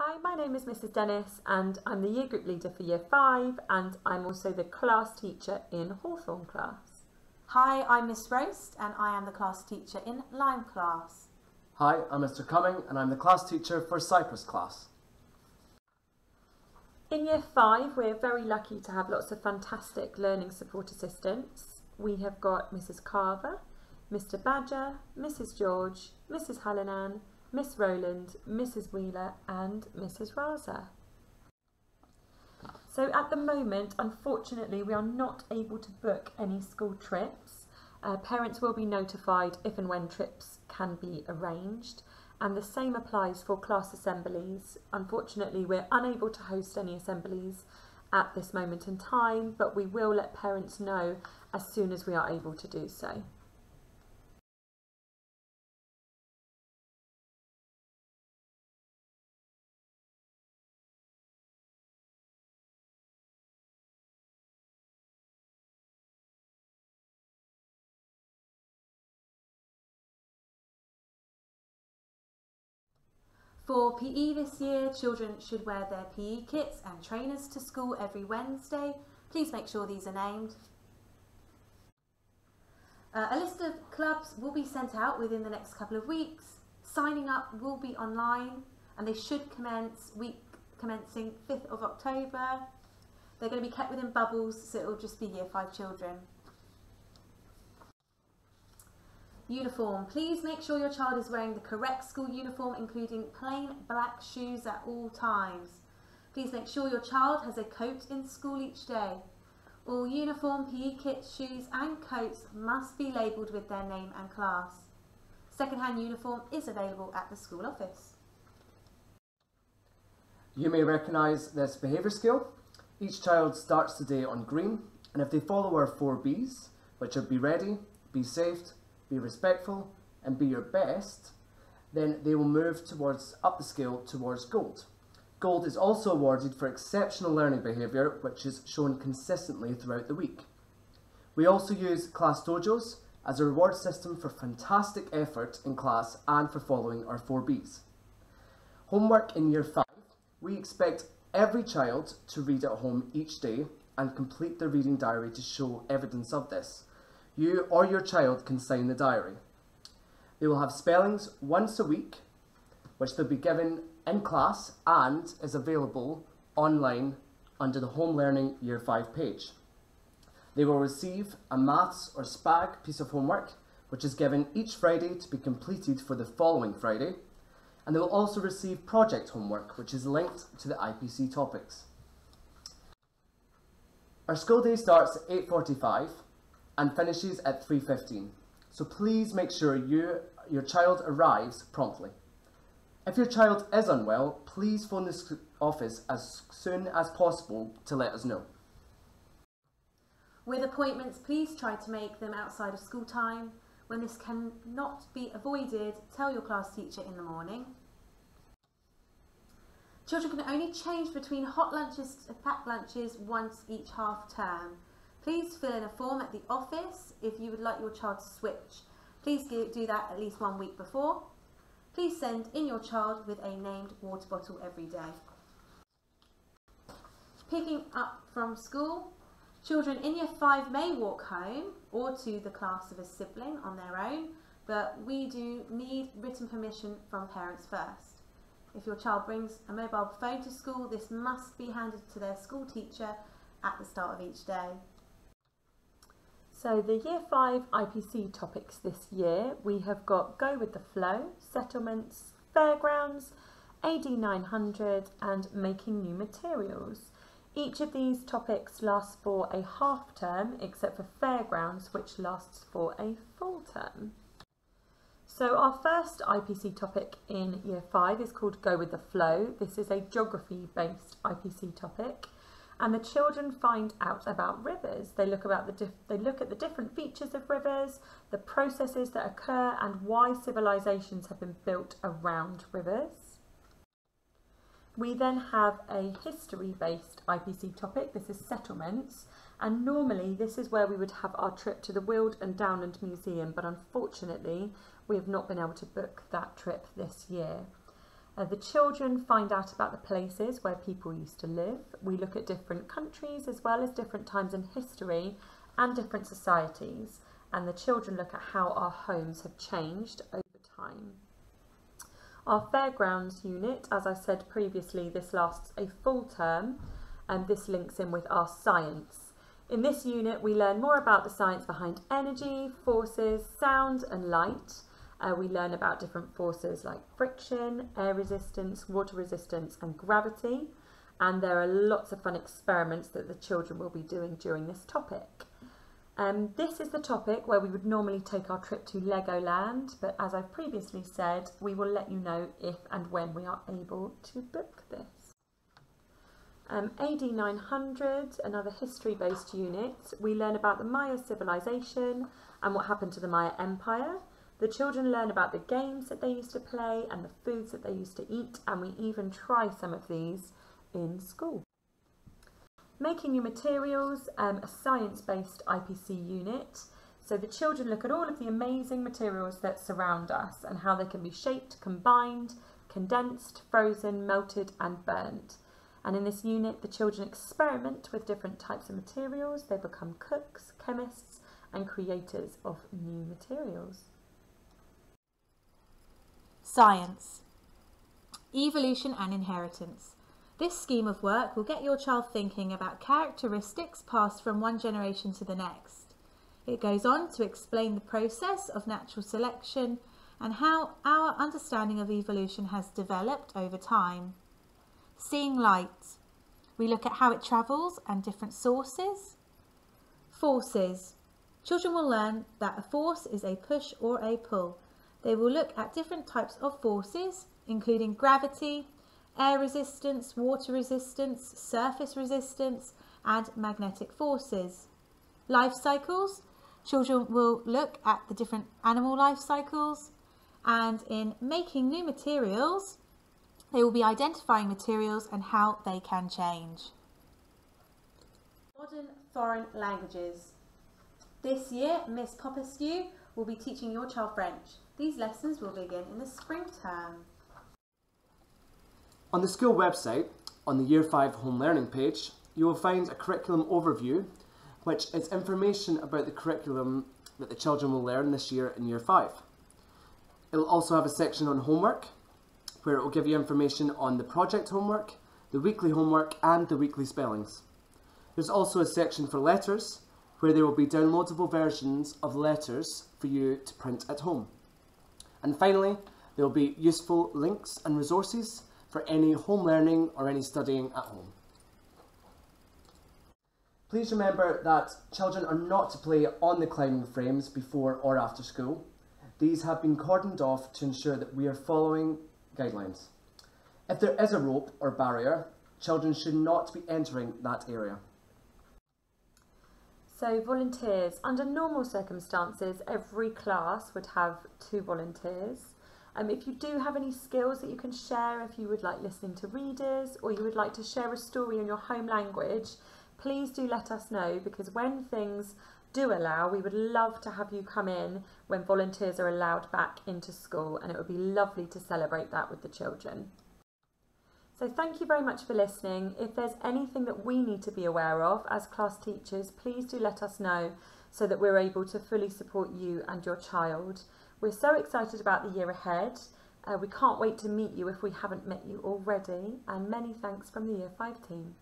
Hi, my name is Mrs Dennis and I'm the Year Group Leader for Year 5 and I'm also the class teacher in Hawthorn class. Hi, I'm Miss Roast and I am the class teacher in Lime class. Hi, I'm Mr Cumming and I'm the class teacher for Cyprus class. In Year 5 we're very lucky to have lots of fantastic learning support assistants. We have got Mrs Carver, Mr Badger, Mrs George, Mrs Hallinan, Miss Rowland, Mrs Wheeler and Mrs Raza. So at the moment, unfortunately, we are not able to book any school trips. Parents will be notified if and when trips can be arranged, and the same applies for class assemblies. Unfortunately, we're unable to host any assemblies at this moment in time, but we will let parents know as soon as we are able to do so. For PE this year, children should wear their PE kits and trainers to school every Wednesday. Please make sure these are named. A list of clubs will be sent out within the next couple of weeks. Signing up will be online and they should commence week commencing 5th of October. They're going to be kept within bubbles, so it will just be Year 5 children. Uniform. Please make sure your child is wearing the correct school uniform, including plain black shoes at all times. Please make sure your child has a coat in school each day. All uniform, PE kits, shoes and coats must be labelled with their name and class. Second-hand uniform is available at the school office. You may recognise this behaviour skill. Each child starts the day on green, and if they follow our 4 Bs, which are be ready, be safe, be respectful and be your best, then they will move up the scale towards gold. Gold is also awarded for exceptional learning behaviour, which is shown consistently throughout the week. We also use class dojos as a reward system for fantastic effort in class and for following our 4 Bs. Homework in Year 5. We expect every child to read at home each day and complete their reading diary to show evidence of this. You or your child can sign the diary. They will have spellings once a week, which they'll be given in class and is available online under the Home Learning Year 5 page. They will receive a maths or SPAG piece of homework, which is given each Friday to be completed for the following Friday, and they will also receive project homework, which is linked to the IPC topics. Our school day starts at 8:45 and finishes at 3:15. So please make sure your child arrives promptly. If your child is unwell, please phone the office as soon as possible to let us know. With appointments, please try to make them outside of school time. When this cannot be avoided, tell your class teacher in the morning. Children can only change between hot lunches to packed lunches once each half term. Please fill in a form at the office if you would like your child to switch. Please do that at least 1 week before. Please send in your child with a named water bottle every day. Picking up from school. Children in Year 5 may walk home or to the class of a sibling on their own, but we do need written permission from parents first. If your child brings a mobile phone to school, this must be handed to their school teacher at the start of each day. So the Year 5 IPC topics this year, we have got Go with the Flow, Settlements, Fairgrounds, AD 900 and Making New Materials. Each of these topics lasts for a half term except for Fairgrounds, which lasts for a full term. So our first IPC topic in Year 5 is called Go with the Flow. This is a geography based IPC topic. And the children find out about rivers. They look at the different features of rivers, the processes that occur and why civilizations have been built around rivers. We then have a history-based IPC topic. This is settlements, and normally this is where we would have our trip to the Weald and Downland Museum, but unfortunately we have not been able to book that trip this year. The children find out about the places where people used to live. We look at different countries as well as different times in history and different societies. And the children look at how our homes have changed over time. Our fairgrounds unit, as I said previously, this lasts a full term, and this links in with our science. In this unit, we learn more about the science behind energy, forces, sound and light. We learn about different forces like friction, air resistance, water resistance and gravity. And there are lots of fun experiments that the children will be doing during this topic. This is the topic where we would normally take our trip to Legoland, but as I've previously said, we will let you know if and when we are able to book this. AD 900, another history-based unit. We learn about the Maya civilization and what happened to the Maya Empire. The children learn about the games that they used to play and the foods that they used to eat, and we even try some of these in school. Making New Materials, a science-based IPC unit. So the children look at all of the amazing materials that surround us and how they can be shaped, combined, condensed, frozen, melted and burnt. And in this unit, the children experiment with different types of materials. They become cooks, chemists and creators of new materials. Science. Evolution and inheritance. This scheme of work will get your child thinking about characteristics passed from one generation to the next. It goes on to explain the process of natural selection and how our understanding of evolution has developed over time. Seeing light. We look at how it travels and different sources. Forces. Children will learn that a force is a push or a pull. They will look at different types of forces, including gravity, air resistance, water resistance, surface resistance and magnetic forces. Life cycles. Children will look at the different animal life cycles, and in making new materials they will be identifying materials and how they can change. Modern foreign languages. This year Miss Popescu will be teaching your child French. These lessons will begin in the spring term. On the school website, on the Year 5 Home Learning page, you will find a curriculum overview, which is information about the curriculum that the children will learn this year in Year 5. It will also have a section on homework, where it will give you information on the project homework, the weekly homework and the weekly spellings. There's also a section for letters, where there will be downloadable versions of letters for you to print at home. And finally, there will be useful links and resources for any home learning or any studying at home. Please remember that children are not to play on the climbing frames before or after school. These have been cordoned off to ensure that we are following guidelines. If there is a rope or barrier, children should not be entering that area. So volunteers. Under normal circumstances, every class would have 2 volunteers. If you do have any skills that you can share, if you would like listening to readers or you would like to share a story in your home language, please do let us know, because when things do allow, we would love to have you come in when volunteers are allowed back into school, and it would be lovely to celebrate that with the children. So thank you very much for listening. If there's anything that we need to be aware of as class teachers, please do let us know so that we're able to fully support you and your child. We're so excited about the year ahead. We can't wait to meet you if we haven't met you already, and many thanks from the Year 5 team.